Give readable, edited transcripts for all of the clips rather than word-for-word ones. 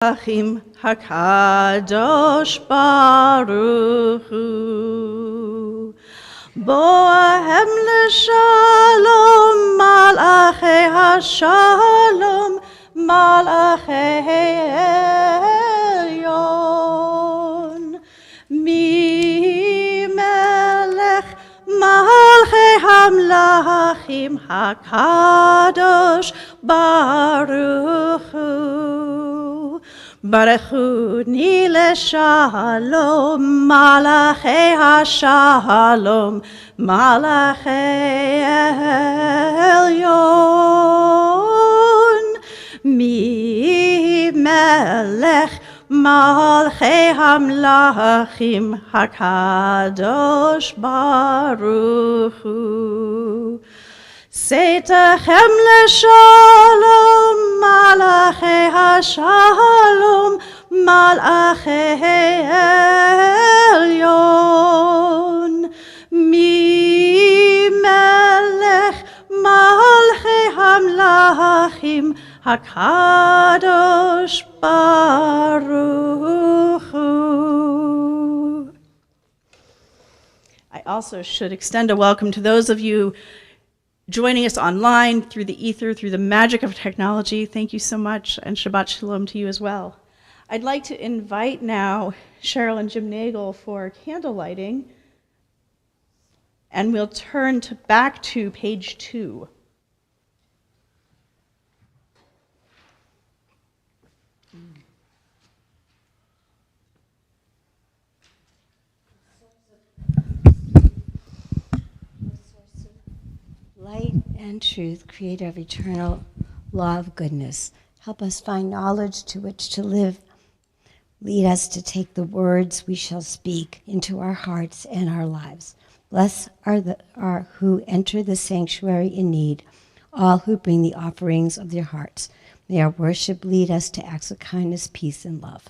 Achim Hakadosh Baruch Hu Boahem L'Shalom Malachei HaShalom Malachei Elyon Mi Melech Malchei Hamlachim Hakadosh Baruch Hu Baruchuni leShalom, Malachei HaShalom, Malachei Elyon. Mi Melech Malchei Hamlachim HaKadosh Baruch Hu. Seitachem leShalom, Malachei HaShalom, Malachei Elyon. Mi Melech Malchei Hamlachim HaKadosh Baruch Hu. I also should extend a welcome to those of you joining us online through the ether, through the magic of technology. Thank you so much, and Shabbat Shalom to you as well. I'd like to invite now Cheryl and Jim Nagel for candle lighting, and we'll turn back to page 2. Light and truth, creator of eternal law of goodness. Help us find knowledge to which to live. Lead us to take the words we shall speak into our hearts and our lives. Bless are who enter the sanctuary in need, all who bring the offerings of their hearts. May our worship lead us to acts of kindness, peace, and love.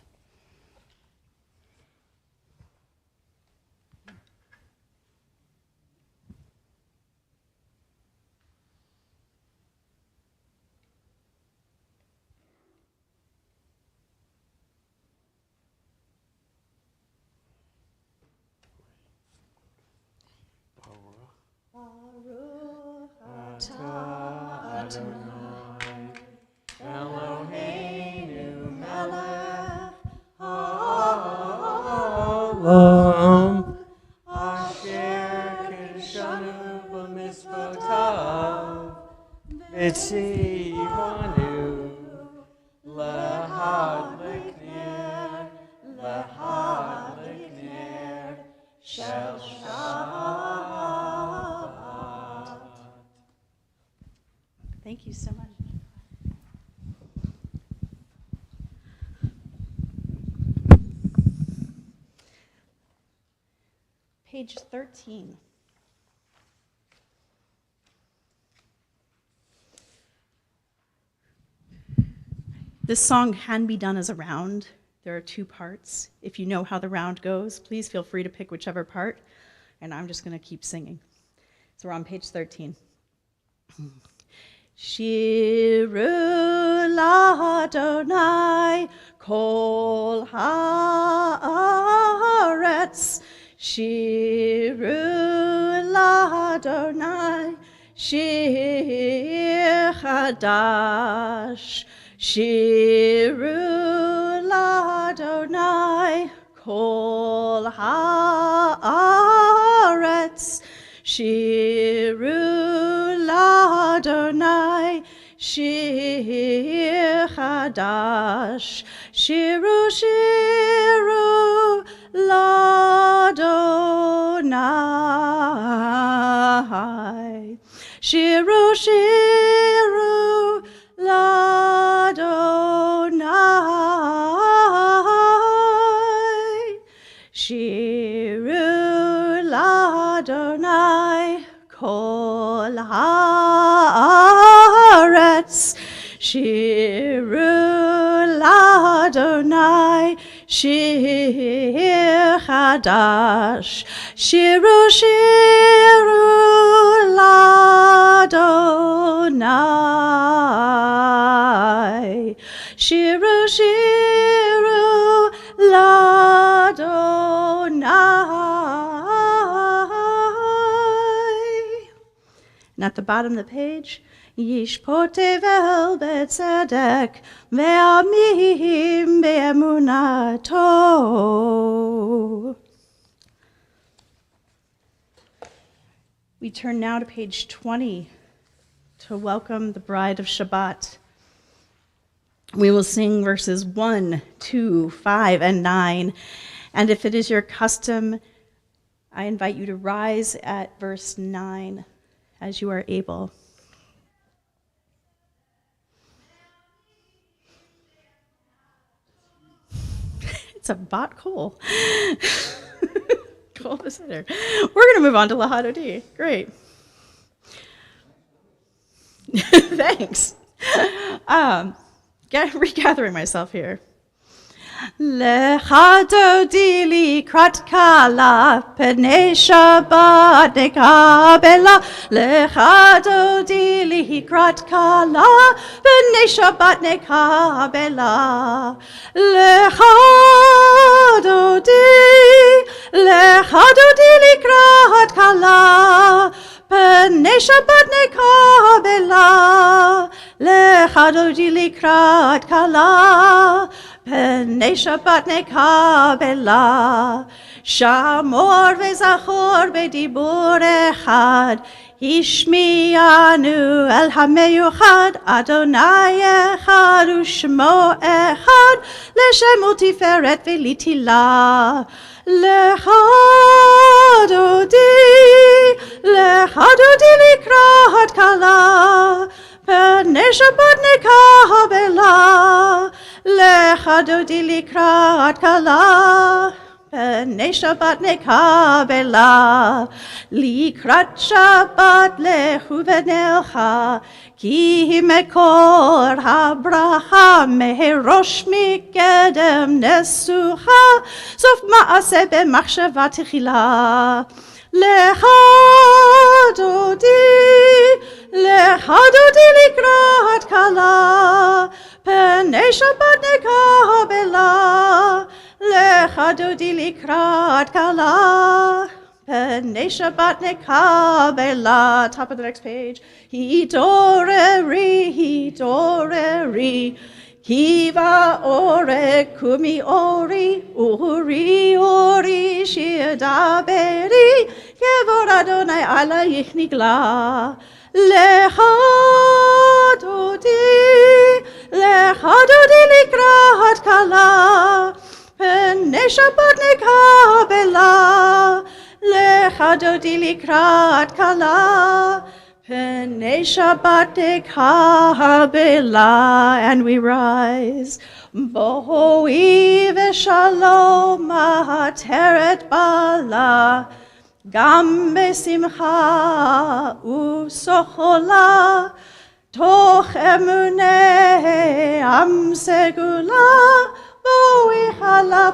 Thank you so much. Page 13. This song can be done as a round. There are 2 parts. If you know how the round goes, please feel free to pick whichever part, and I'm just going to keep singing. So we're on page 13. Shiru l'Adonai kol haaretz. Shiru l'Adonai shir chadash. Shiru l'Adonai kol haaretz. Shiru l'Adonai shir chadash. Shiru shiru l'Adonai. Shiru shiru l'Adonai. Shiru l'Adonai kol haaretz. Shiru l'Adonai shir chadash. Shiru shiru l'Adonai. Shiru, shiru, l'Adonai. And at the bottom of the page, Yishpotevel betzedek ve'amim be'emunato. We turn now to page 20 to welcome the bride of Shabbat. We will sing verses 1, 2, 5, and 9. And if it is your custom, I invite you to rise at verse 9 as you are able. It's a bot cool. Cool visitor. We're going to move on to Lahadodi. Great. Thanks. Regathering myself here. Lechadodi likrat kala pnei Shabbat nekabela. Lechadodi likrat kala pnei Shabbat nekabela. Lechadodi likrat kala pnei Shabbat nekabela. Lechadodi likrat kala pnei Shabbat nekabela. Shamor vezachor bedibur echad. Ishmianu el hameyuchad. Adonai echad ushmo echad. Leshem utiferet velitila. Lechadodi likrat kala. Pnei Shabbat nekabela. Lechadodi likrat kala. Pnei Shabbat nekabela. Likrat Shabbat lechu v'nelcha. Ki mekor habracha meherosh mikedem nesucha. Sof ma'aseh b'machshava techila. Lechadodi likrat kala. Pnei Shabbat nekabela. Lechadodi likrat kala. Pnei Shabbat nekabela. Top of the next page. Hidoreri. Kiva ore kumi ori. Uri shiadaberi. Kevor Adonai alayich nigla. Lechadodi likrat kala. Pnei Shabbat nekabela. Lechadodi likrat kala. Pnei Shabbat nekabela. And we rise. Bohoi v'shalom ateret bala. Gam besimcha usochola. Toch emunei am segula. Boi hala.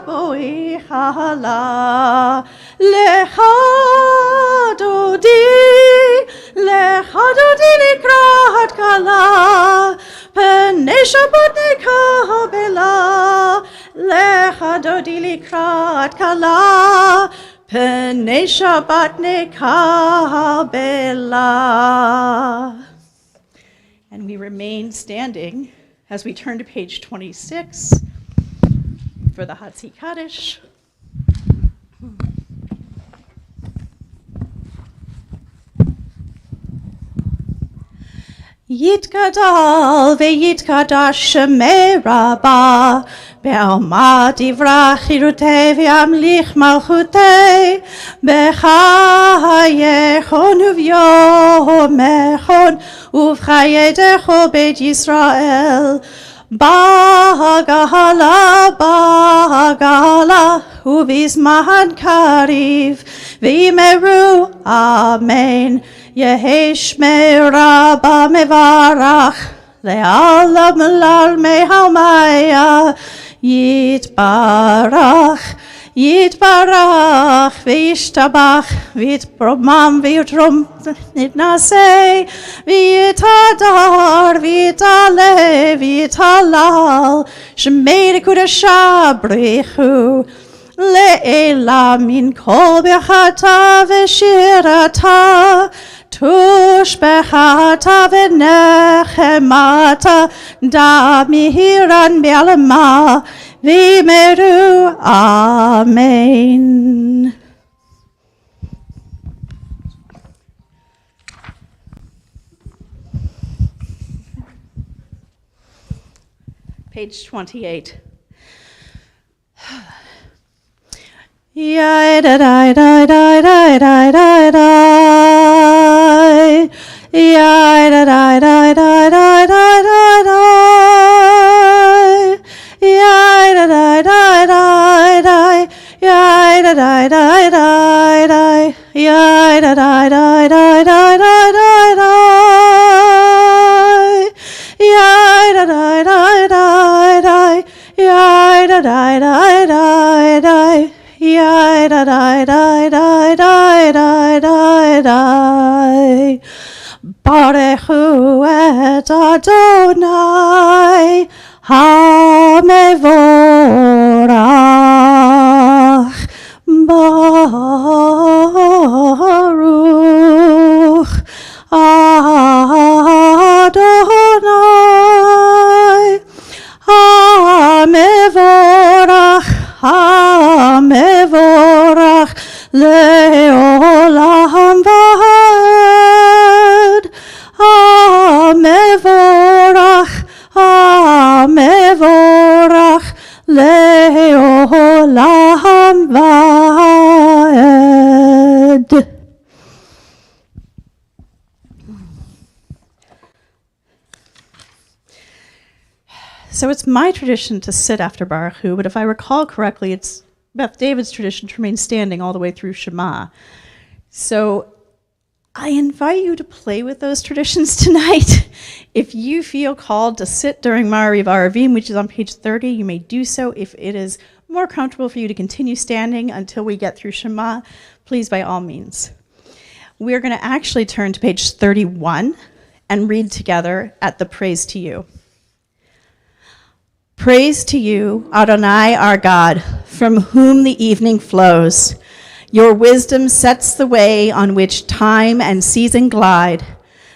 Lechadodi likrat kala. Pnei Shabbat nekabela. Lechadodi likrat kala. Pnei Shabbat nekabela. And we remain standing as we turn to page 26 for the Hatzi Kaddish. Yitgadal ve'yitkadash shemei rabah be'alma divrach chirutei ve'amlich malchutei b'chayechon uvyomechon uvchayedecho beit Yisrael Bagala ubizman kariv v'imeru amen. Yehesh meraba mevarach le'alam lal mehalmaya yitbarach Yitbarach v'yishtabach v'yitbromam v'yitrom nitnaseh v'yitadar v'yitale v'yitalal shemei dekudasha brechu le'ela min kol bechata v'shirata tushbechata v'nechemata da mihiran be'alama v'meru. Amen. Page 28. Yai da da da da da da da da. Yai da da da da da da da da. Yai da da da da da. Yai da da da da da. Yai da da da da da da da. Yai da da da da da. Yai da da da da da. Yai da da da da da da da da. Barechu et Adonai hamevorach. Baruch Adonai hamevorach. Hamevorach leolam va'ed. Hamevorach, hamevorach leolam va'ed. So it's my tradition to sit after Baruch Hu, but if I recall correctly, it's Beth David's tradition to remain standing all the way through Shema. So I invite you to play with those traditions tonight. If you feel called to sit during Ma'ariv Aravim, which is on page 30, you may do so. If it is more comfortable for you to continue standing until we get through Shema, please, by all means. We're going to actually turn to page 31 and read together at the Praise to You. Praise to you, Adonai our God, from whom the evening flows. Your wisdom sets the way on which time and season glide.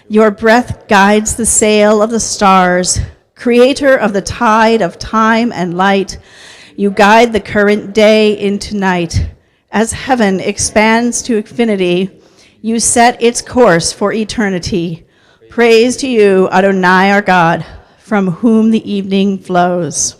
Your breath guides the sail of the stars. Creator of the tide of time and light, you guide the current day into night. As heaven expands to infinity, you set its course for eternity. Praise to you, Adonai our God, from whom the evening flows.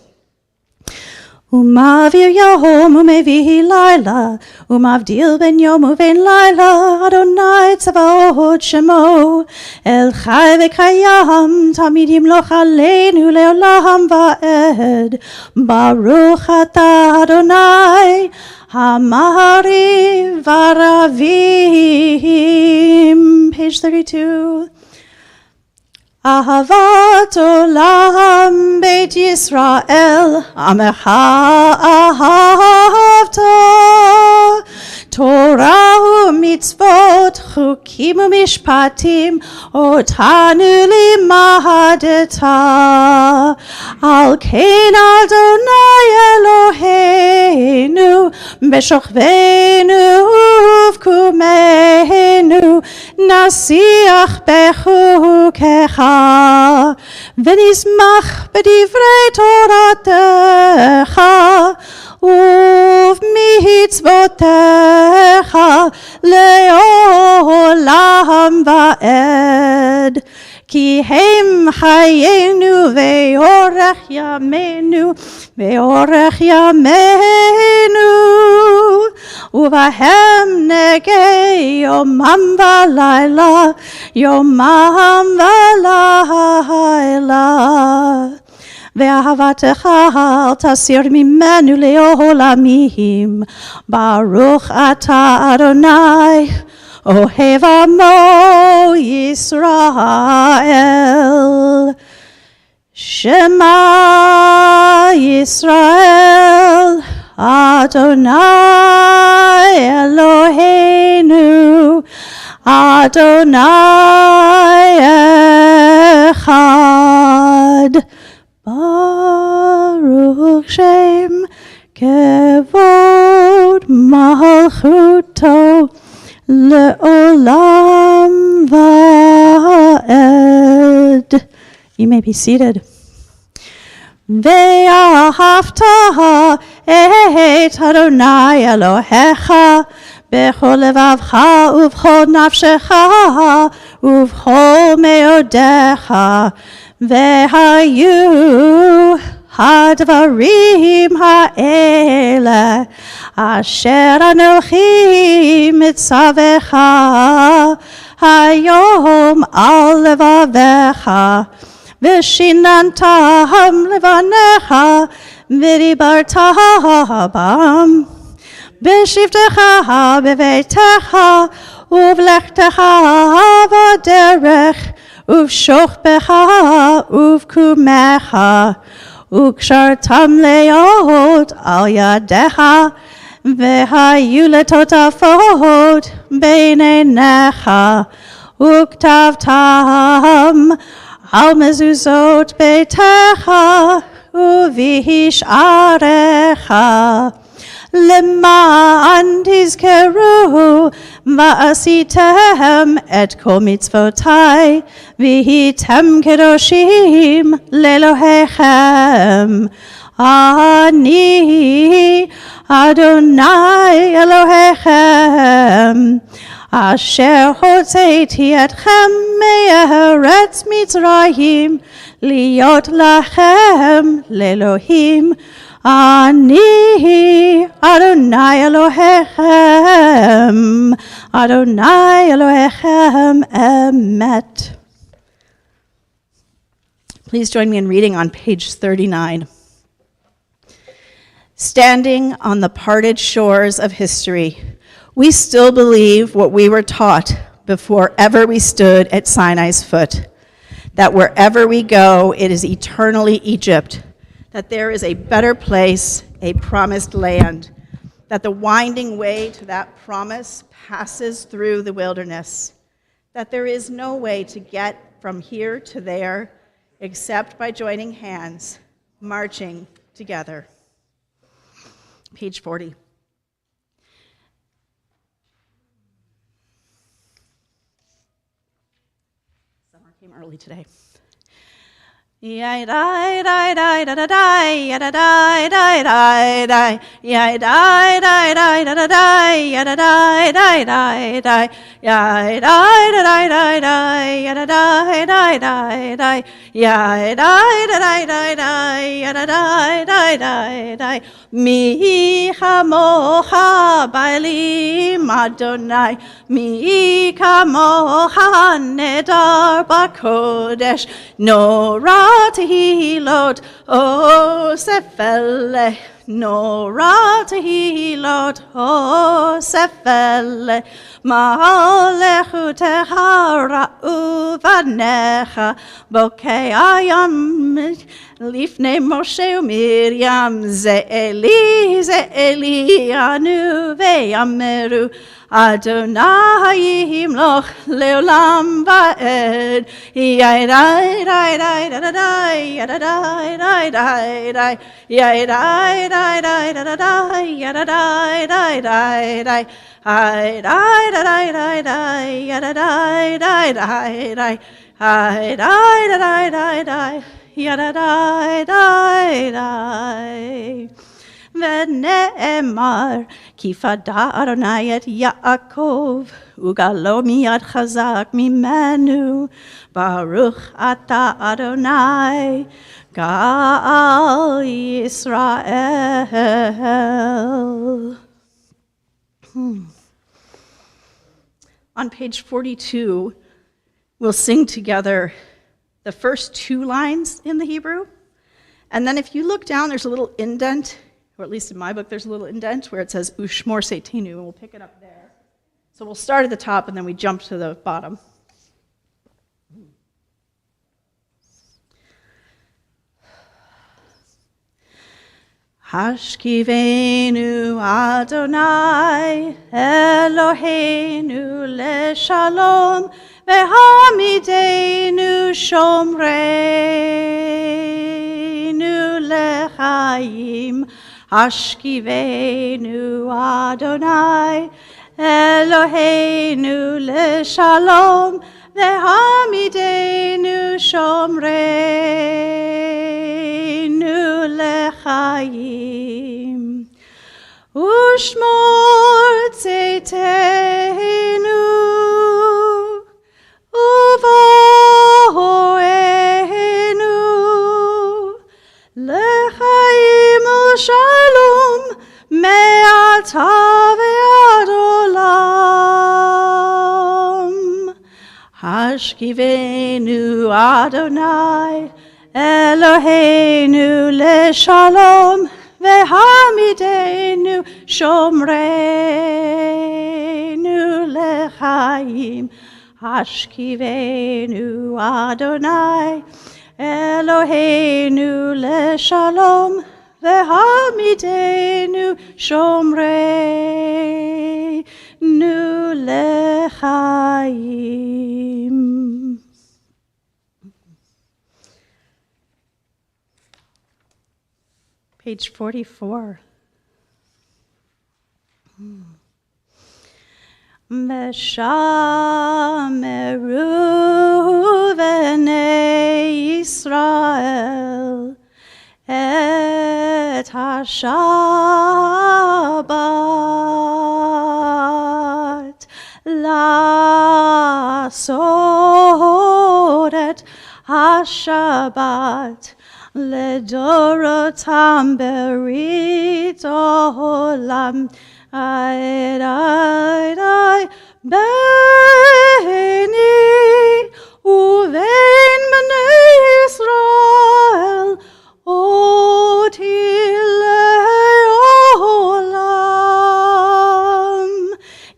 Umavir yom umevihi laila, umavdil ben yom uven laila, Adonai tzavaot shemo, el chai v'kayam, tamid yimloch aleinu leolam va'ed, Baruch atah Adonai, hamahariv aravim. Page 32. Ahavat olam beit Yisrael, amecha ahavta, Torah u'mitzvot, chukim u'mishpatim, otanu limadeta, al kein Adonai Eloheinu, b'shochveinu uvkumeinu, nasiach bechukecha, v'nismach b'divrei Toratecha, uv'mitzvotecha le'olam va'ed. Ki hem chayenu ve'orech yamenu, ve'orech yamenu, uvahem negei yomam v'layla, yomam v'layla. Ve'ahavatecha al tasir mimenu le'olamim, Baruch atah Adonai, Ohev Amo Yisrael. Shema Yisrael, Adonai Eloheinu, Adonai Echad. Baruch Shem Kevod Malchuto Le'olam Va'ed. You may be seated. Ve'ahavta et Adonai Elohecha bechol levavcha uvchol nafshecha uvchol meodecha ve'hayu hadvarim ha'ele asher anochi mitzavecha hayom al levavecha v'shinantam levanecha v'dibartam b'shivtecha b'veitecha uvlechtecha v'derech uv'shochbecha uv'kumecha ukshartam leot al yadecha v'hayu letotafot beinenecha uktavtam al mezuzot beitecha uv'hisharecha למען תזכרו ועשיתם את כל מצוותי והייתם קדושים לאלוהיכם. אני אדוני אלוהיכם אשר הוצאתי אתכם מארץ מצרים להיות לכם לאלוהים. אני אדוני אלוהיכם, אדוני אלוהיכם emet. Please join me in reading on page 39. Standing on the parted shores of history, we still believe what we were taught before ever we stood at Sinai's foot, that wherever we go, it is eternally Egypt, that there is a better place, a promised land, that the winding way to that promise passes through the wilderness, that there is no way to get from here to there except by joining hands, marching together. Page 40. Summer came early today. Yai dai dai dai da da dai ya da dai dai dai dai yai dai dai dai da da dai ya da dai dai dai dai yai dai da dai dai dai ya da dai dai dai dai yai dai da dai dai dai ya da dai dai dai dai mi chamocha ba'elim Adonai mi kamocha nedar b'kodesh norah Tehilot, O Sefele, Nora Tehilot, O Sefele, Ma'alechutecha ra'uvanecha, Bokei ayam lifnei Moshe u'Miriam, Ze'eli anu ve'yameru, Adonai yimloch leolam va'ed. Yai dai dai dai da da dai ya da dai dai dai dai. Yai dai dai dai da da dai ya da dai dai dai dai. Hai dai da dai dai dai ya da dai dai dai dai. Hai dai da dai dai dai ya da dai dai dai. ונאמר, כי פדה אדוני את יעקב, וגאלו מיד חזק ממנו, ברוך אתה אדוני, גאל ישראל. On page 42, we'll sing together the first two lines in the Hebrew, and then if you look down, there's a little indent, or at least in my book, there's a little indent where it says Ushmor Seitinu, and we'll pick it up there. So we'll start at the top, and then we jump to the bottom. Hashkivenu Adonai Eloheinu leshalom vehamidenu shomreinu lechaim. Hashkivenu Adonai Eloheinu leshalom vehamidenu shomreinu lechaim. Ushmor tzeiteinu uvoenu lechaim u'shalom me'ata ve'ad olam. Hashkivenu Adonai Eloheinu leshalom vehamidenu shomreinu lechaim. Hashkivenu Adonai Eloheinu leshalom vehamidenu shomreinu lechaim. Page 44. Veshameru v'nei Yisrael et HaShabbat la'asot et HaShabbat לדורותם ברית העולם עדי ביני ובין בני ישראל אותי לעולם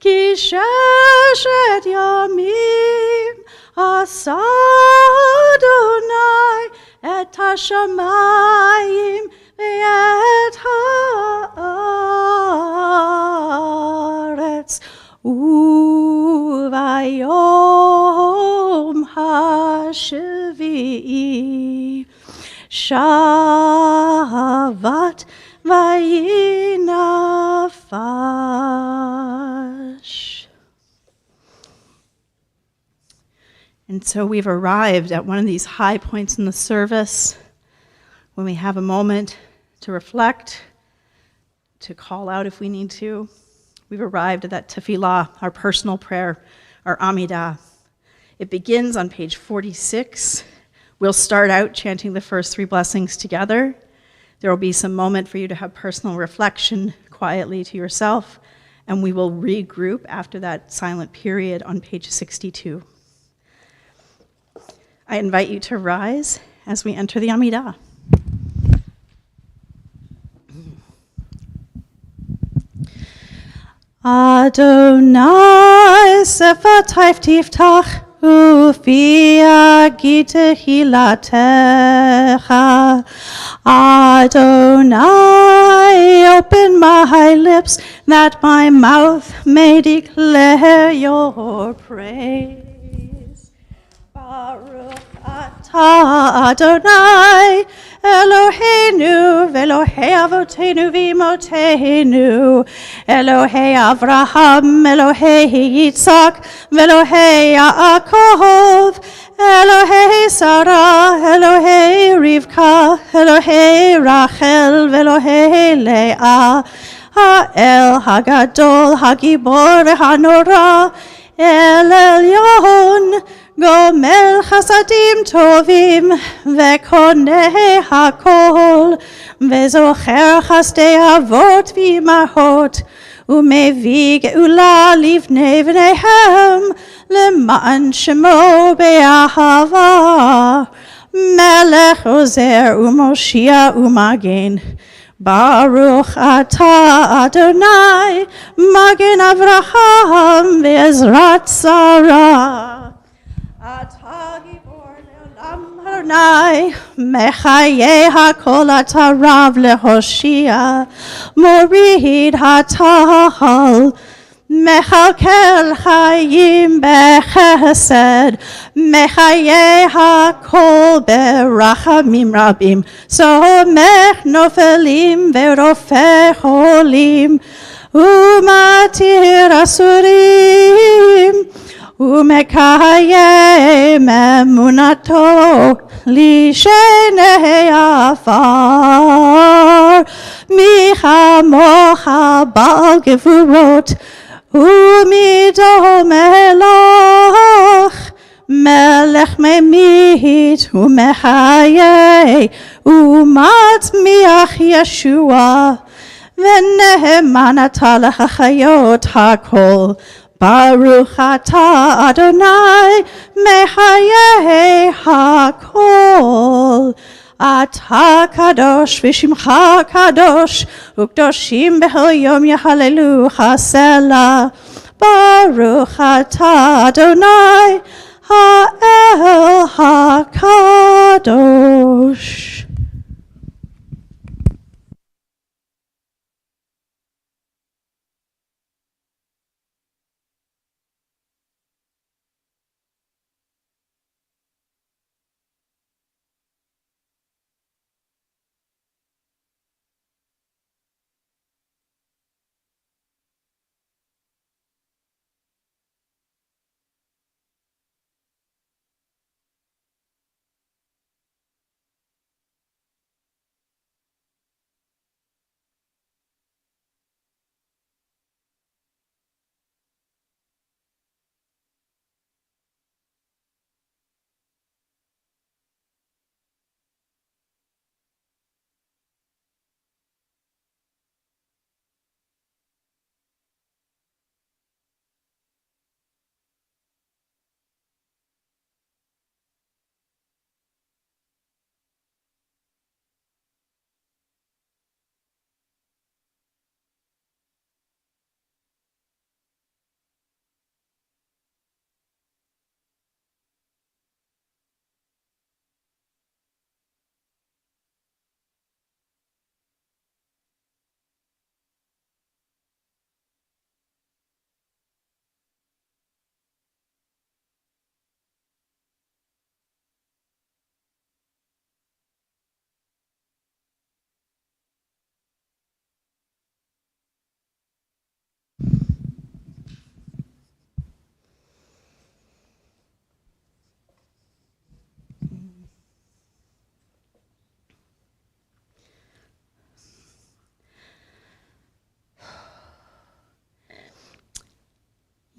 כי ששת ימים עשה אדוני את השמיים ואת הארץ וביום השביעי שבת וינפש. And so we've arrived at one of these high points in the service when we have a moment to reflect, to call out if we need to. We've arrived at that tefillah, our personal prayer, our Amidah. It begins on page 46. We'll start out chanting the first three blessings together. There will be some moment for you to have personal reflection quietly to yourself, and we will regroup after that silent period on page 62. I invite you to rise as we enter the Amidah. Adonai sefatai tiftach ufi agi tehilatecha. Adonai, open my lips that my mouth may declare your praise. Baruch atah Adonai Eloheinu ve'Elohei avotenu v'imotenu, Elohei Avraham, Elohei Yitzhak, ve'Elohei Yaakov, Elohei Sarah, Elohei Rivka, Elohei Rachel, ve'Elohei Leah, Ha'el Hagadol, Hagibor ve'Hanora, El Elyon, Gomel Chasadim Tovim, Vekoneh Hakol, Vezocher Chasdei Avot V'imahot, Umevi Geula Livnei V'neihem, Leman Shemo Be'ahava, Melech Ozer Umoshia Umagen, Baruch atah Adonai, Magen Avraham Ve'ezrat Sarah. Atah Gibor Le'olam Adonai, Mechaye HaKol Atarav Lehoshia, Morid HaTahal, Mechalkel Chayim Bechesed, Mechaye HaKol Berachamim Rabim, Somech Nofelim Verofeh Cholim, Umatir Asurim, Umekayem Emunato Lishenei Afar Michamocha Bal Gevurot Umido Melach Melech Memit Umechaye Umatmiach Yeshua V'nehemanata L'chayot HaKol Baruch atah Adonai Mechaye HaKol Atah Kadosh V'shimcha Kadosh Ukdoshim B'chol Yom Yehallelu Selah Baruch atah Adonai Ha'el HaKadosh.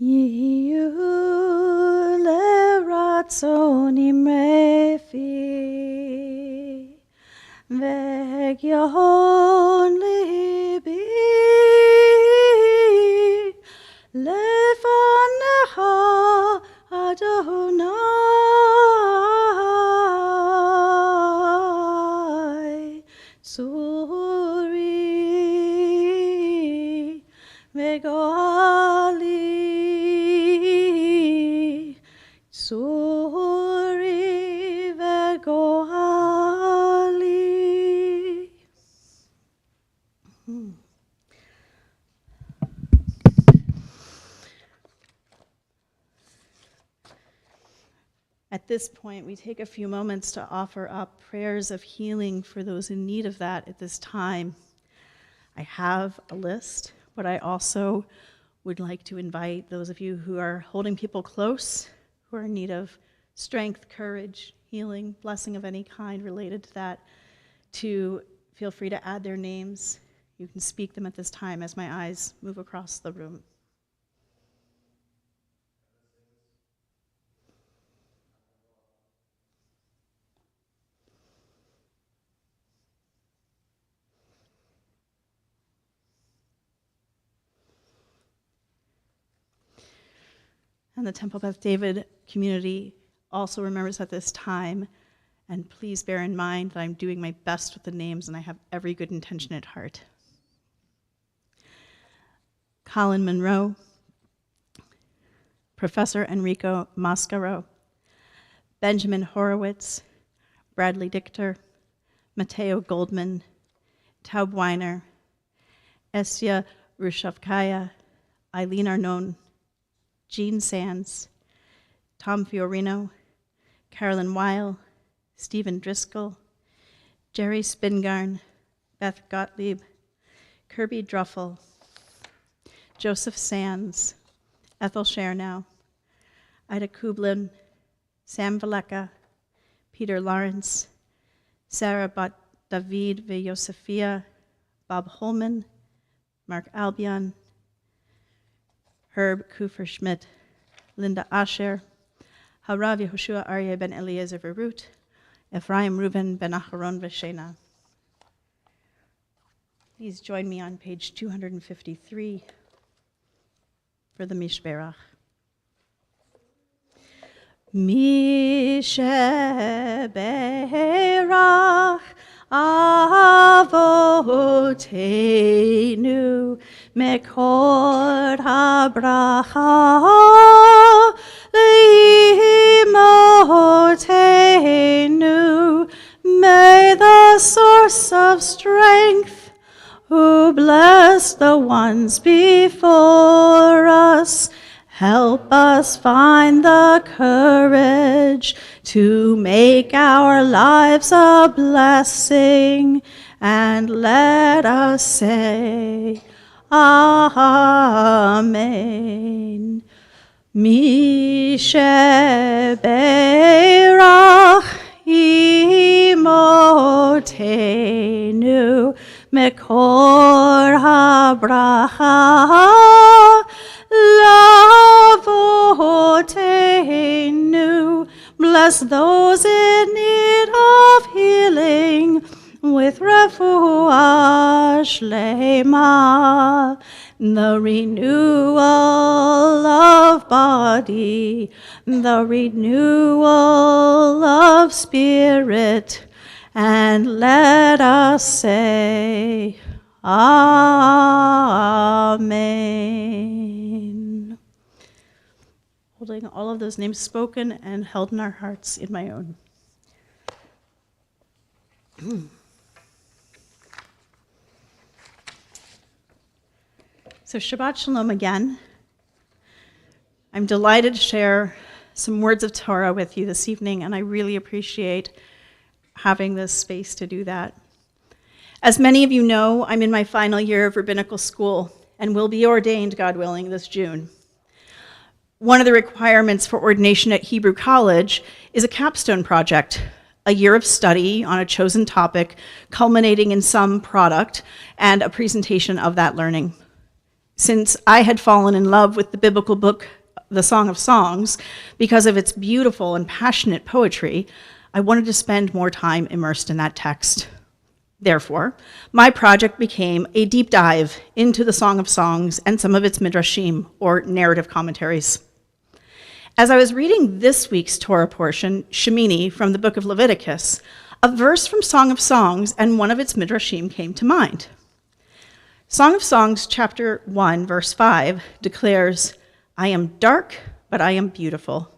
Yiyu leratzonim refi v'egyon libi lefanecha Adonai Tzuri v'goali Tzuri v'goali. At this point, we take a few moments to offer up prayers of healing for those in need of that at this time. I have a list, but I also would like to invite those of you who are holding people close, who are in need of strength, courage, healing, blessing of any kind related to that, to feel free to add their names. You can speak them at this time as my eyes move across the room. And the Temple Beth David community also remembers at this time, and please bear in mind that I'm doing my best with the names and I have every good intention at heart. Colin Monroe, Professor Enrico Mascaro, Benjamin Horowitz, Bradley Dichter, Mateo Goldman, Taub Weiner, Estia Rushavkaya, Eileen Arnone, Jean Sands, Tom Fiorino, Carolyn Weil, Stephen Driscoll, Jerry Spingarn, Beth Gottlieb, Kirby Druffel, Joseph Sands, Ethel Schernow, Ida Kublin, Sam Valeka, Peter Lawrence, Sarah Bat David Yosefia, Bob Holman, Mark Albion, Herb Kufer-Schmidt, Linda Asher, Harav Yehoshua Aryeh ben Eliezer Verut, Ephraim Reuben ben Aharon Veshena. Please join me on page 253 for the Mishberach. Misheberach Avotenu Mekor HaBracha Leimotenu. May the source of strength, who bless the ones before us, help us find the courage to make our lives a blessing, and let us say, Amen. Misheberach imotenu mekor habracha lavotenu. Bless those in need of healing with refuah shlema, the renewal of body, the renewal of spirit, and let us say, Amen. Holding all of those names spoken and held in our hearts in my own. So Shabbat Shalom again. I'm delighted to share some words of Torah with you this evening, and I really appreciate having this space to do that. As many of you know, I'm in my final year of rabbinical school and will be ordained, God willing, this June. One of the requirements for ordination at Hebrew College is a capstone project, a year of study on a chosen topic, culminating in some product and a presentation of that learning. Since I had fallen in love with the biblical book, The Song of Songs, because of its beautiful and passionate poetry, I wanted to spend more time immersed in that text. Therefore, my project became a deep dive into the Song of Songs and some of its midrashim, or narrative commentaries. As I was reading this week's Torah portion, Shemini, from the book of Leviticus, a verse from Song of Songs and one of its midrashim came to mind. Song of Songs, chapter 1, verse 5, declares, I am dark, but I am beautiful.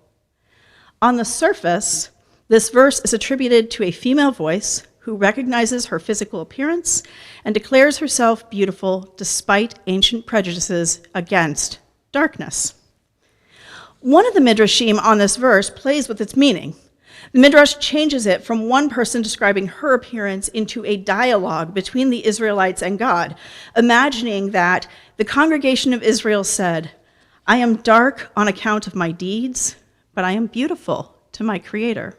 On the surface, this verse is attributed to a female voice who recognizes her physical appearance and declares herself beautiful despite ancient prejudices against darkness. One of the midrashim on this verse plays with its meaning. The midrash changes it from one person describing her appearance into a dialogue between the Israelites and God, imagining that the congregation of Israel said, I am dark on account of my deeds, but I am beautiful to my Creator.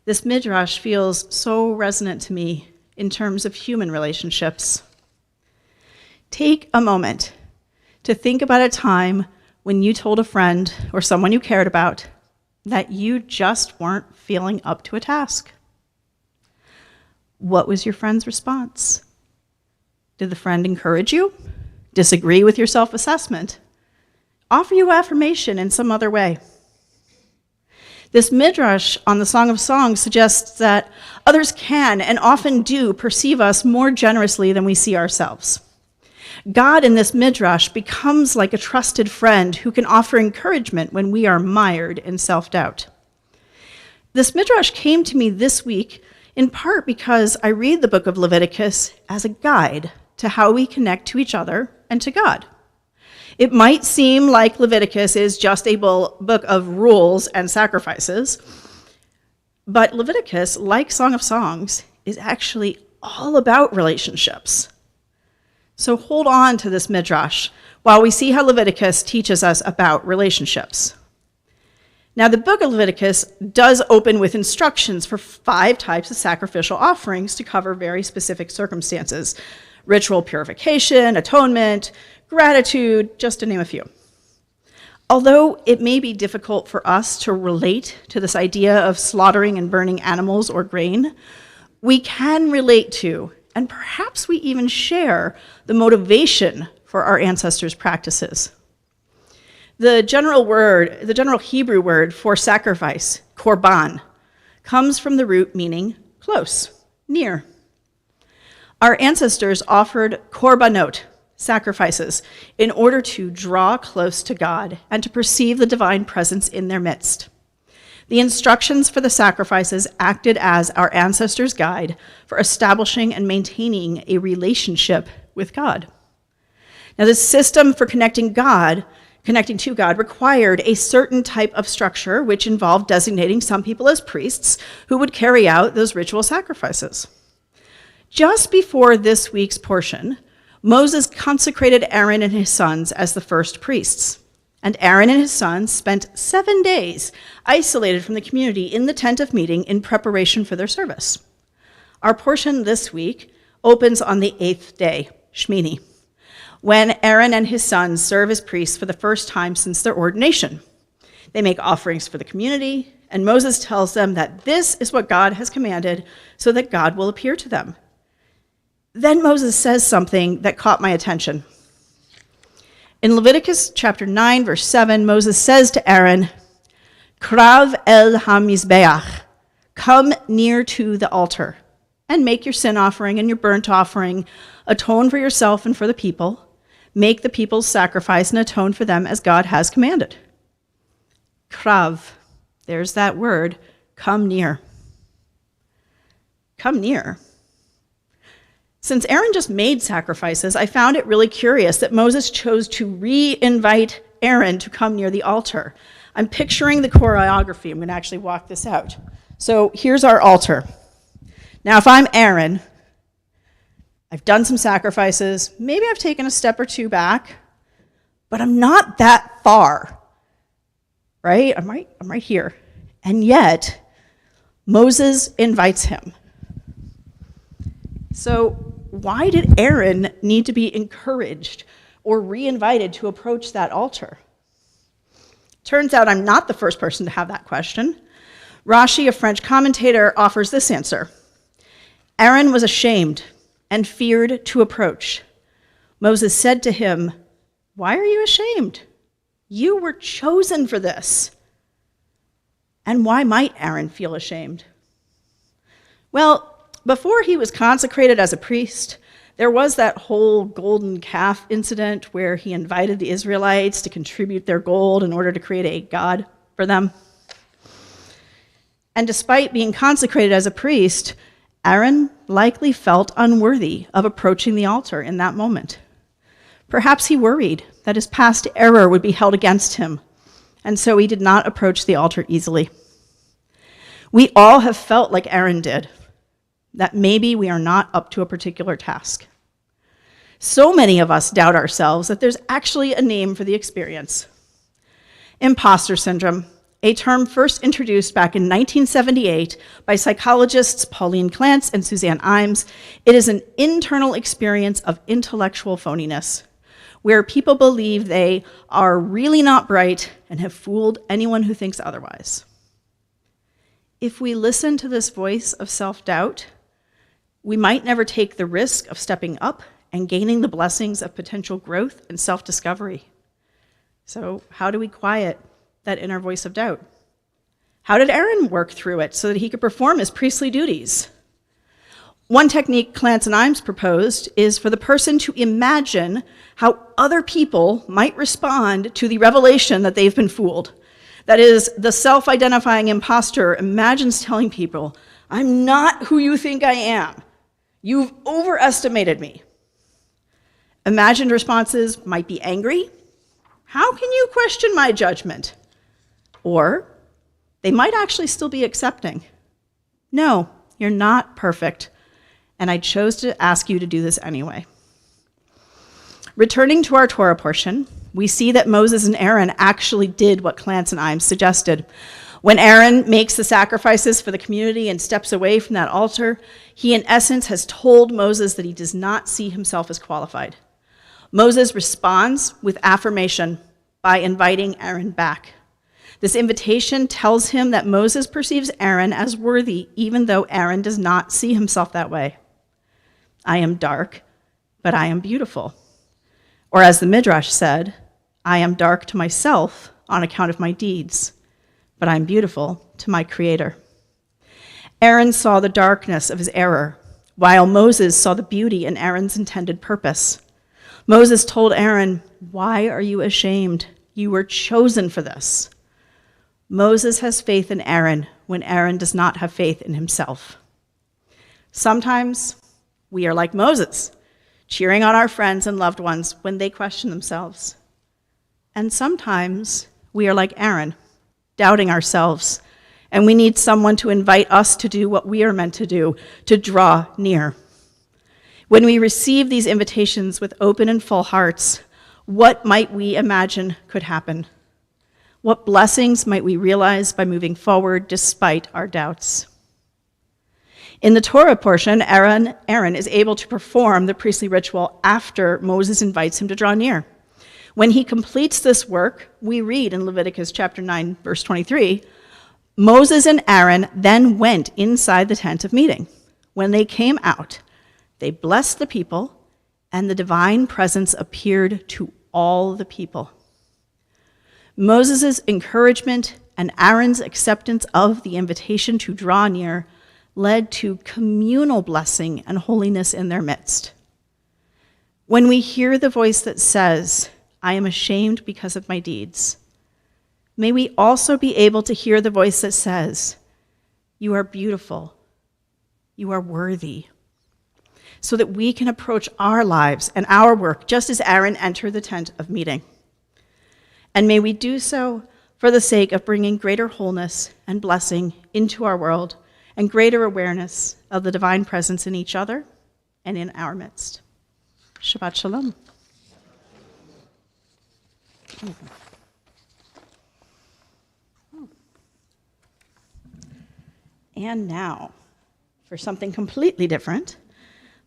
This midrash feels so resonant to me in terms of human relationships. Take a moment to think about a time when you told a friend or someone you cared about that you just weren't feeling up to a task. What was your friend's response? Did the friend encourage you, disagree with your self-assessment, offer you affirmation in some other way? This midrash on the Song of Songs suggests that others can and often do perceive us more generously than we see ourselves. God in this midrash becomes like a trusted friend who can offer encouragement when we are mired in self-doubt. This midrash came to me this week in part because I read the book of Leviticus as a guide to how we connect to each other and to God. It might seem like Leviticus is just a book of rules and sacrifices, but Leviticus, like Song of Songs, is actually all about relationships. So hold on to this midrash while we see how Leviticus teaches us about relationships. Now, the book of Leviticus does open with instructions for 5 types of sacrificial offerings to cover very specific circumstances: ritual purification, atonement, gratitude, just to name a few. Although it may be difficult for us to relate to this idea of slaughtering and burning animals or grain, we can relate to, and perhaps we even share, the motivation for our ancestors' practices. The general Hebrew word for sacrifice, korban, comes from the root meaning close, near. Our ancestors offered korbanot, sacrifices, in order to draw close to God and to perceive the divine presence in their midst. The instructions for the sacrifices acted as our ancestors' guide for establishing and maintaining a relationship with God. Now, this system for connecting to God required a certain type of structure, which involved designating some people as priests who would carry out those ritual sacrifices. Just before this week's portion, Moses consecrated Aaron and his sons as the first priests. And Aaron and his sons spent 7 days isolated from the community in the tent of meeting in preparation for their service. Our portion this week opens on the 8th day, Shmini, when Aaron and his sons serve as priests for the first time since their ordination. They make offerings for the community, and Moses tells them that this is what God has commanded so that God will appear to them. Then Moses says something that caught my attention. In Leviticus chapter 9, verse 7, Moses says to Aaron, "Krav el hamizbeach," come near to the altar, and make your sin offering and your burnt offering, atone for yourself and for the people, make the people's sacrifice and atone for them as God has commanded. Krav, there's that word, come near. Come near. Since Aaron just made sacrifices, I found it really curious that Moses chose to re-invite Aaron to come near the altar. I'm picturing the choreography. I'm going to actually walk this out. So here's our altar. Now, if I'm Aaron, I've done some sacrifices, maybe I've taken a step or two back, but I'm not that far, right? I'm right here. And yet, Moses invites him. So why did Aaron need to be encouraged or re-invited to approach that altar? Turns out I'm not the first person to have that question. Rashi, a French commentator, offers this answer. Aaron was ashamed and feared to approach. Moses said to him, "Why are you ashamed? You were chosen for this." And why might Aaron feel ashamed? Well, before he was consecrated as a priest, there was that whole golden calf incident where he invited the Israelites to contribute their gold in order to create a god for them. And despite being consecrated as a priest, Aaron likely felt unworthy of approaching the altar in that moment. Perhaps he worried that his past error would be held against him, and so he did not approach the altar easily. We all have felt like Aaron did, that maybe we are not up to a particular task. So many of us doubt ourselves that there's actually a name for the experience. Imposter syndrome, a term first introduced back in 1978 by psychologists Pauline Clance and Suzanne Imes. It is an internal experience of intellectual phoniness, where people believe they are really not bright and have fooled anyone who thinks otherwise. If we listen to this voice of self-doubt, we might never take the risk of stepping up and gaining the blessings of potential growth and self-discovery. So how do we quiet that inner voice of doubt? How did Aaron work through it so that he could perform his priestly duties? One technique Clance and Imes proposed is for the person to imagine how other people might respond to the revelation that they've been fooled. That is, the self-identifying imposter imagines telling people, I'm not who you think I am. You've overestimated me. Imagined responses might be angry. How can you question my judgment? Or they might actually still be accepting. No, you're not perfect, and I chose to ask you to do this anyway. Returning to our Torah portion, we see that Moses and Aaron actually did what Clance and I suggested. When Aaron makes the sacrifices for the community and steps away from that altar, he in essence has told Moses that he does not see himself as qualified. Moses responds with affirmation by inviting Aaron back. This invitation tells him that Moses perceives Aaron as worthy, even though Aaron does not see himself that way. I am dark, but I am beautiful. Or as the Midrash said, I am dark to myself on account of my deeds, but I am beautiful to my Creator. Aaron saw the darkness of his error, while Moses saw the beauty in Aaron's intended purpose. Moses told Aaron, why are you ashamed? You were chosen for this. Moses has faith in Aaron when Aaron does not have faith in himself. Sometimes we are like Moses, cheering on our friends and loved ones when they question themselves. And sometimes we are like Aaron, doubting ourselves, and we need someone to invite us to do what we are meant to do, to draw near. When we receive these invitations with open and full hearts, what might we imagine could happen? What blessings might we realize by moving forward despite our doubts? In the Torah portion, Aaron is able to perform the priestly ritual after Moses invites him to draw near. When he completes this work, we read in Leviticus chapter 9, verse 23, Moses and Aaron then went inside the tent of meeting. When they came out, they blessed the people, and the divine presence appeared to all the people. Moses' encouragement and Aaron's acceptance of the invitation to draw near led to communal blessing and holiness in their midst. When we hear the voice that says, I am ashamed because of my deeds, may we also be able to hear the voice that says, you are beautiful, you are worthy, so that we can approach our lives and our work just as Aaron entered the tent of meeting. And may we do so for the sake of bringing greater wholeness and blessing into our world and greater awareness of the divine presence in each other and in our midst. Shabbat Shalom. And now, for something completely different,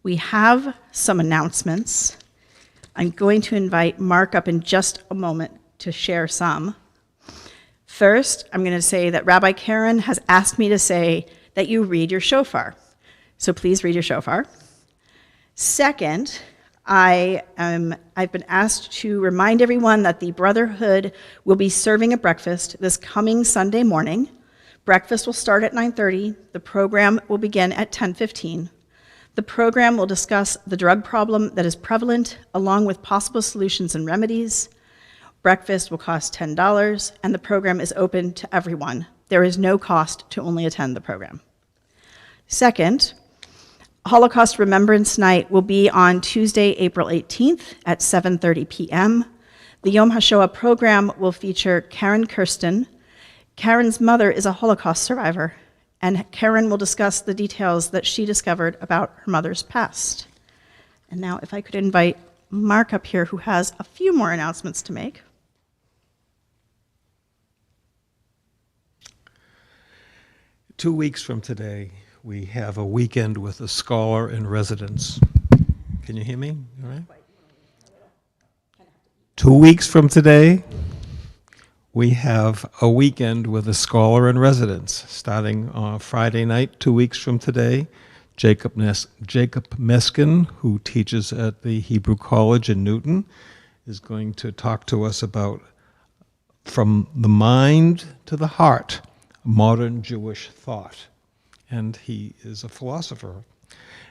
we have some announcements. I'm going to invite Mark up in just a moment to share some. First, I'm going to say that Rabbi Karen has asked me to say that you read your shofar. So please read your shofar. Second, I've been asked to remind everyone that the Brotherhood will be serving a breakfast this coming Sunday morning. Breakfast will start at 9:30. The program will begin at 10:15. The program will discuss the drug problem that is prevalent, along with possible solutions and remedies. Breakfast will cost $10, and the program is open to everyone. There is no cost to only attend the program. Second, Holocaust Remembrance Night will be on Tuesday, April 18th at 7:30 p.m. The Yom HaShoah program will feature Karen Kirsten. Karen's mother is a Holocaust survivor, and Karen will discuss the details that she discovered about her mother's past. And now if I could invite Mark up here, who has a few more announcements to make. 2 weeks from today, we have a weekend with a scholar in residence. Can you hear me? All right. 2 weeks from today, we have a weekend with a scholar in residence. Starting on Friday night, 2 weeks from today, Jacob Meskin, who teaches at the Hebrew College in Newton, is going to talk to us about From the Mind to the Heart, Modern Jewish Thought. And he is a philosopher,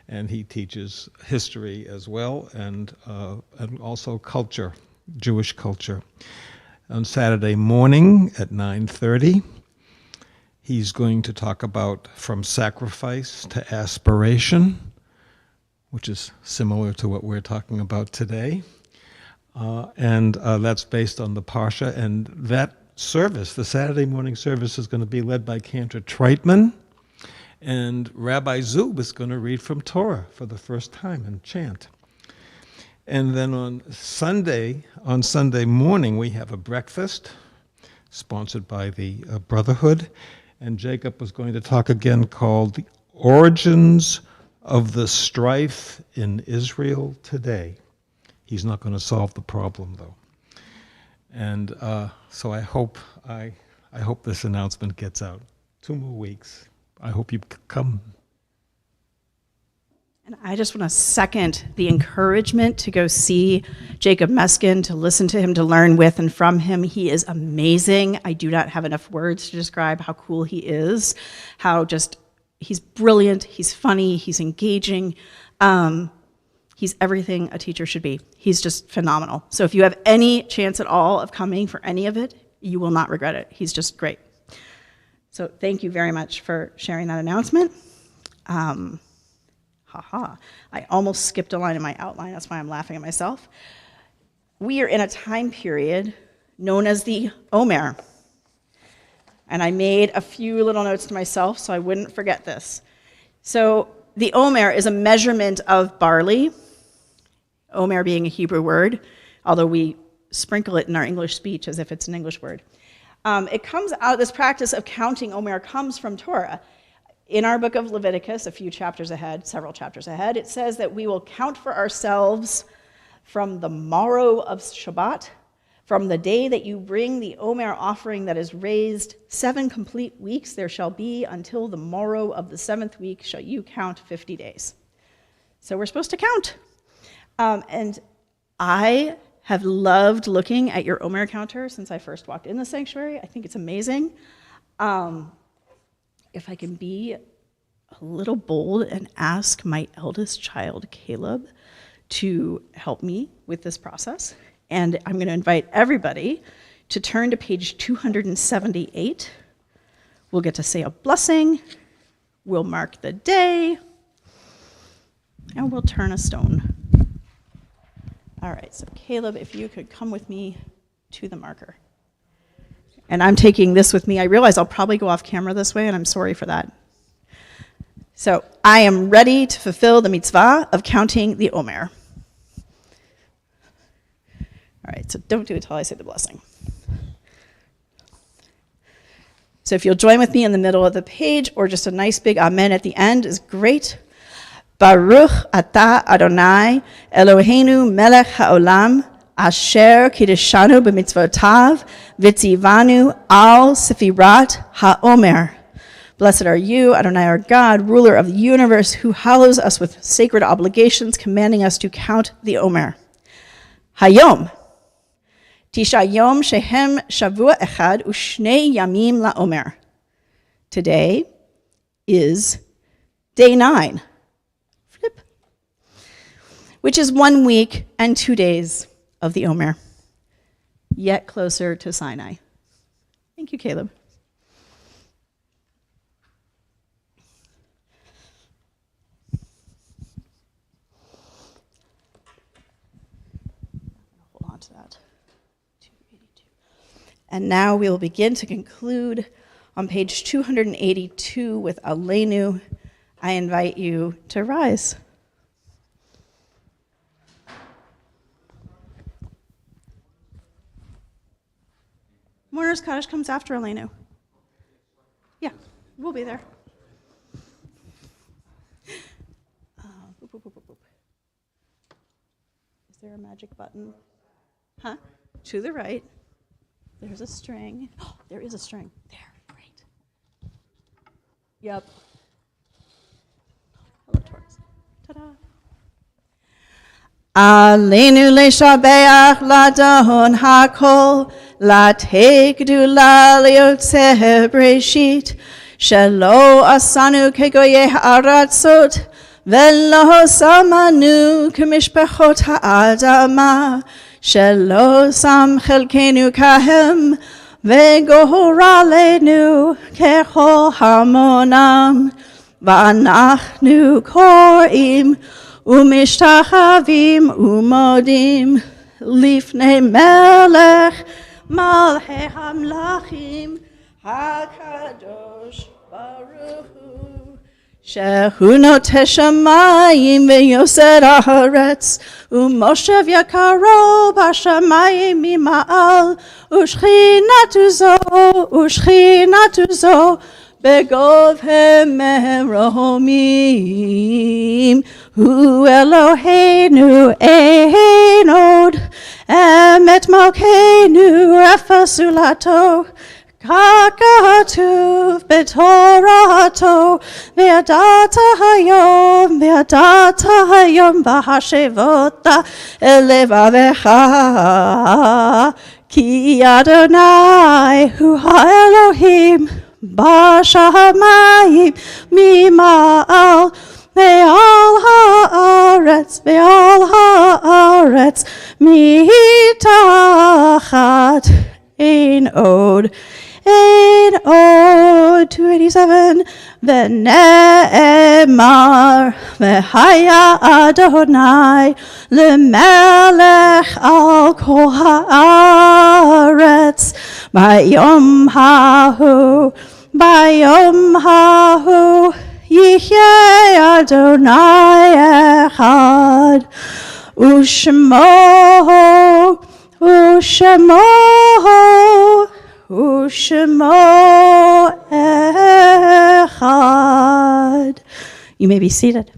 and he teaches history as well, and also culture, Jewish culture. on Saturday morning at 9:30. He's going to talk about from sacrifice to aspiration, which is similar to what we're talking about today. And that's based on the Parsha. And that service, the Saturday morning service, is going to be led by Cantor Treitman. And Rabbi Zub is going to read from Torah for the first time and chant. And then on Sunday morning, we have a breakfast sponsored by the Brotherhood. And Jacob was going to talk again called The Origins of the Strife in Israel Today. He's not going to solve the problem, though. And so I hope this announcement gets out. 2 more weeks. I hope you come. And I just want to second the encouragement to go see Jacob Meskin, to listen to him, to learn with and from him. He is amazing. I do not have enough words to describe how cool he is, he's brilliant, he's funny, he's engaging. He's everything a teacher should be. He's just phenomenal. So if you have any chance at all of coming for any of it, you will not regret it. He's just great. So thank you very much for sharing that announcement. I almost skipped a line in my outline. That's why I'm laughing at myself. We are in a time period known as the Omer. And I made a few little notes to myself so I wouldn't forget this. So the Omer is a measurement of barley, Omer being a Hebrew word, although we sprinkle it in our English speech as if it's an English word. It comes out, this practice of counting Omer comes from Torah. In our book of Leviticus, several chapters ahead, it says that we will count for ourselves from the morrow of Shabbat, from the day that you bring the Omer offering that is raised, 7 complete weeks there shall be, until the morrow of the 7th week shall you count 50 days. So we're supposed to count. And I have loved looking at your Omer counter since I first walked in the sanctuary. I think it's amazing. If I can be a little bold and ask my eldest child, Caleb, to help me with this process. And I'm going to invite everybody to turn to page 278. We'll get to say a blessing. We'll mark the day. And we'll turn a stone. All right, so Caleb, if you could come with me to the marker. And I'm taking this with me. I realize I'll probably go off camera this way, and I'm sorry for that. So I am ready to fulfill the mitzvah of counting the Omer. All right, so don't do it till I say the blessing. So if you'll join with me in the middle of the page, or just a nice big amen at the end is great. Baruch atah Adonai Eloheinu melech haolam, Asher kiddushanu b'mitzvotav, v'tzivanu al sefirat ha'omer. Blessed are you, Adonai our God, ruler of the universe, who hallows us with sacred obligations, commanding us to count the Omer. Hayom, tisha yom shehem shavua echad u'shnei yamim la'omer. Today is day 9, flip, which is 1 week and 2 days of the Omer, yet closer to Sinai. Thank you, Caleb. Hold on to that. 282. And now we will begin to conclude on page 282 with Aleinu. I invite you to rise. Mourner's Cottage comes after Aleinu. Yeah, we'll be there. Boop, boop, boop, boop, boop. Is there a magic button? Huh? To the right. There's a string. Oh, there is a string. There, great. Yep. Hello, Taurus. Ta-da. Aleinu leshabeach ladon hakol, latei gdula liyotzeh breshit, shelo asanu kegoye ha'aratzot, velo samanu kemishpechot ha'adama, שלא שם חלקנו כהם, וגורלנו ככל המונם. ואנחנו קוראים ומשתחווים ומודים לפני מלך מלכי המלכים הקדוש ברוך הוא, שהוא נוטה שמיים ויוסד הארץ, ומושב יקרו בשמיים ממעל, ושכינתו זו בגובה מרומים. הוא אלוהינו אין עוד, אמת מלכנו אפס זולתו, ככתוב בתורתו, וידעת היום והשבות אל לבבך, כי אדוני הוא האלוהים בשמיים ממעל, ועל הארץ מתחת. אין עוד. 287, ונאמר, והיה אדוני למלך על כל הארץ, ביום ההוא יחיה אדוני אחד, ושמו echad. You may be seated.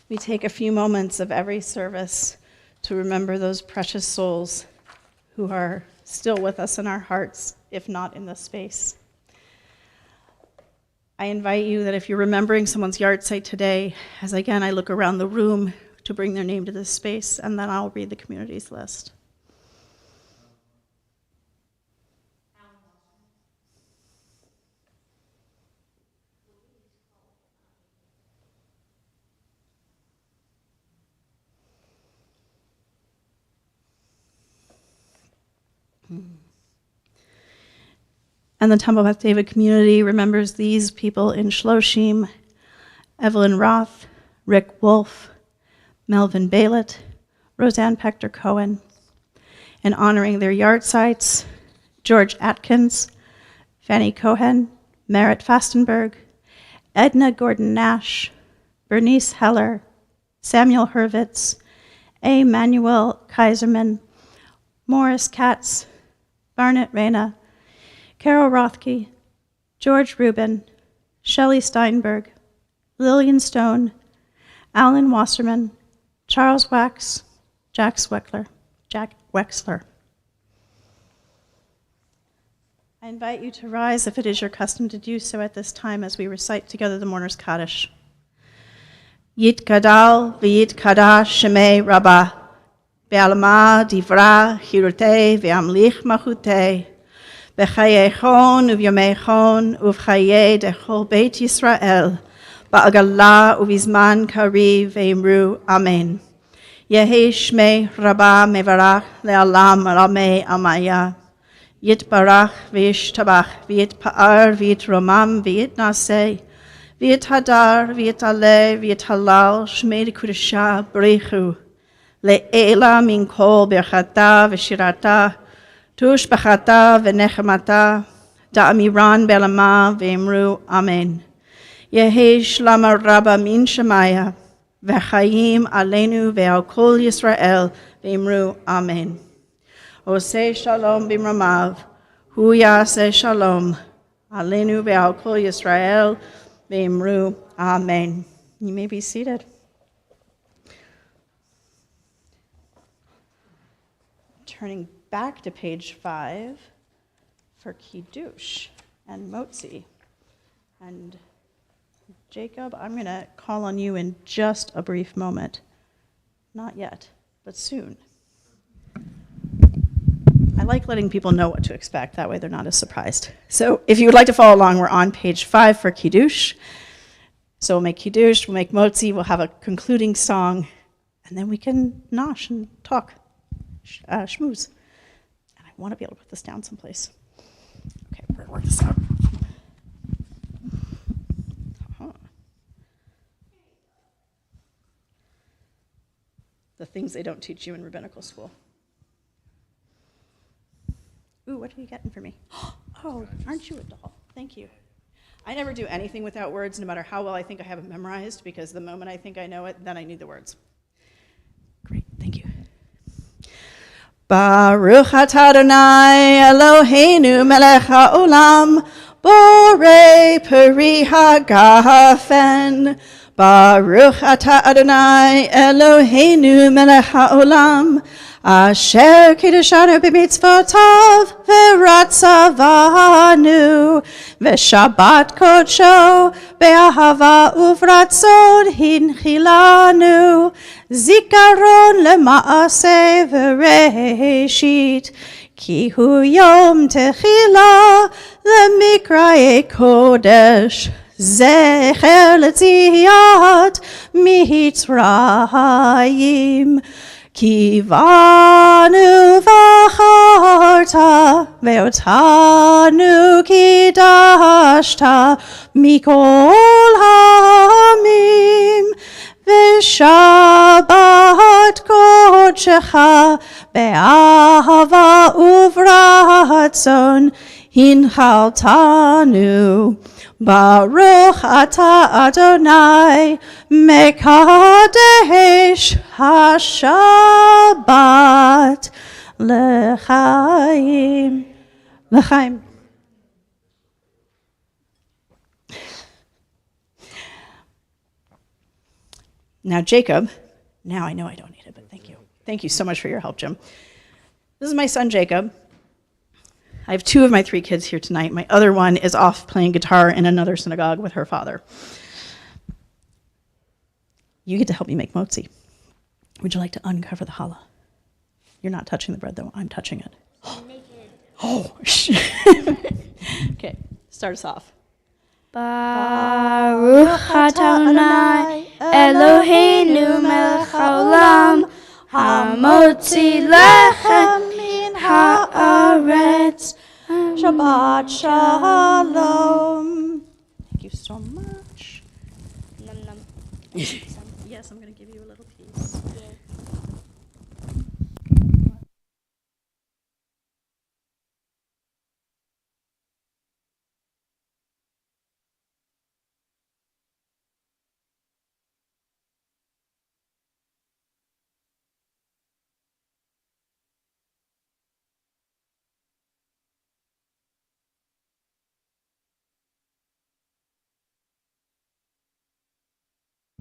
We take a few moments of every service to remember those precious souls who are still with us in our hearts, if not in this space. I invite you that if you're remembering someone's yahrzeit today, as again I look around the room to bring their name to this space, and then I'll read the community's list. And the Temple Beth David community remembers these people in Shloshim: Evelyn Roth, Rick Wolf, Melvin Baylett, Roseanne Pector Cohen. And honoring their yahrzeits: George Atkins, Fanny Cohen, Merritt Fastenberg, Edna Gordon Nash, Bernice Heller, Samuel Hurwitz, A. Manuel Kaiserman, Morris Katz, Barnett Reyna, Carol Rothke, George Rubin, Shelley Steinberg, Lillian Stone, Alan Wasserman, Charles Wax, Jack Wexler. I invite you to rise if it is your custom to do so at this time as we recite together the Mourner's Kaddish. Yit Gadal v'yit Kadash Shemei Rabbah, Be'alma Divra Hirutei Ve'amlich Machutei, B'chayechon uvyomechon uvchaye dechol Beit Yisrael, Ba'agala uvizman kariv ve'imru Amen. Yehi Shmei Rabbah Mevarach Le'alam Ramei Amaya, Yitbarach v'yishtabach v'yitpa'ar v'yitromam v'yitnaseh, v'yithadar v'yitale v'yithalal Shmei Dekudesha B'rechu, Le'ela min kol berchata v'shirata, Tush b'chata v'nechemata, da'amiran be'lama ve'imru Amen. Yehi shlama rabba min shemaya, v'chayim aleinu ve'al kol Yisrael ve'imru Amen. Oseh shalom b'mramav, hu yaseh shalom, aleinu ve'al kol Yisrael ve'imru Amen. You may be seated. Turning back to page 5 for Kiddush and Motzi. And Jacob, I'm going to call on you in just a brief moment. Not yet, but soon. I like letting people know what to expect. That way they're not as surprised. So if you would like to follow along, we're on page 5 for Kiddush. So we'll make Kiddush, we'll make Motzi, we'll have a concluding song, and then we can nosh and talk, schmooze. And I want to be able to put this down someplace. Okay, we're going to work this out. The things they don't teach you in rabbinical school. Ooh, what are you getting for me? Oh, aren't you a doll? Thank you. I never do anything without words, no matter how well I think I have it memorized, because the moment I think I know it, then I need the words. Great, thank you. Baruch atah Adonai Eloheinu melech haolam, borei peri hagafen. Baruch atah Adonai Eloheinu melech haolam, asher kiddushanu b'mitzvotav v'ratzavanu v'shabbat kodsho be'ahava uvratzon hinchilanu zikaron lema'aseh v'reshit ki hu yom techila lemikraye kodesh zecher letziyat mitzrayim Kivanu v'acharta ve'otanu kidashta mikol ha'amim v'shabbat kodshecha be'ahava uvratzon hinchaltanu Baruch atah Adonai mekadesh hashabbat l'chaim. L'chaim. Now Jacob, now I know I don't need it, but thank you. Thank you so much for your help, Jim. This is my son Jacob. I have 2 of my 3 kids here tonight. My other one is off playing guitar in another synagogue with her father. You get to help me make motzi. Would you like to uncover the challah? You're not touching the bread, though. I'm touching it. Oh, okay, start us off. Baruch atah Adonai Eloheinu melech haolam, hamotzi lechem min haaretz. Shabbat shalom. Thank you so much. Num, num. Yes, I'm going to give you a little piece.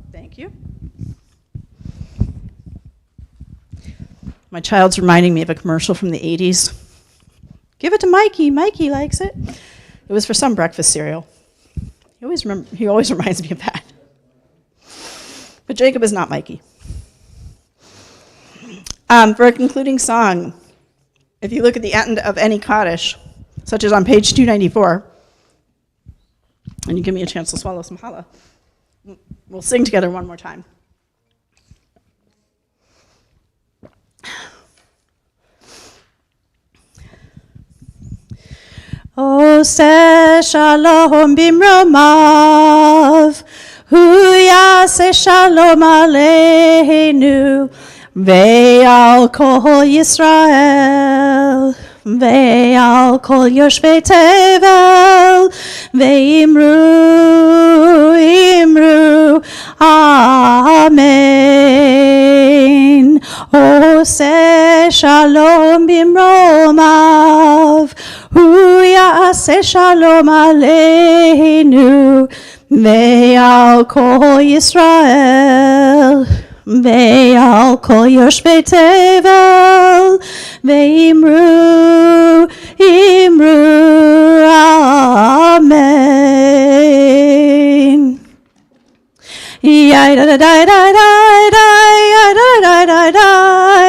Thank you. My child's reminding me of a commercial from the 80s. Give it to Mikey. Mikey likes it. It was for some breakfast cereal. He always reminds me of that. But Jacob is not Mikey. For a concluding song, if you look at the end of any Kaddish, such as on page 294, and you give me a chance to swallow some challah, we'll sing together one more time. Oseh shalom bimromav, hu yaseh shalom aleinu, ve'al kol Yisrael, ve'al kol yoshvei tevel, ve'imru, imru, amen. Oseh shalom bimromav, hu yaseh shalom aleinu, ve'al kol Yisrael, ve'al kol yoshvei tevel, ve'imru, imru, amen. Ya da da da da da da, ya da da da da,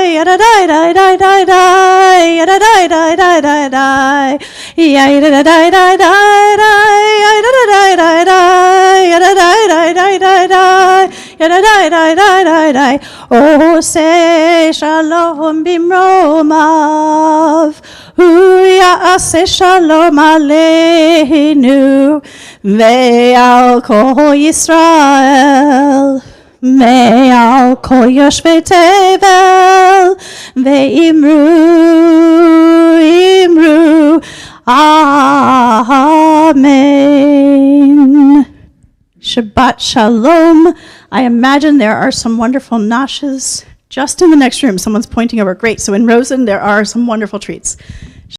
ya da da da da da, ya da da da Oh, say shalom bimromav, hu ya'aseh shalom aleinu, ve'al kol Yisrael, ve'al kol yoshvei tevel, ve'imru, amen. Shabbat shalom. I imagine there are some wonderful noshes just in the next room. Someone's pointing over. Great. So in Rosen, there are some wonderful treats.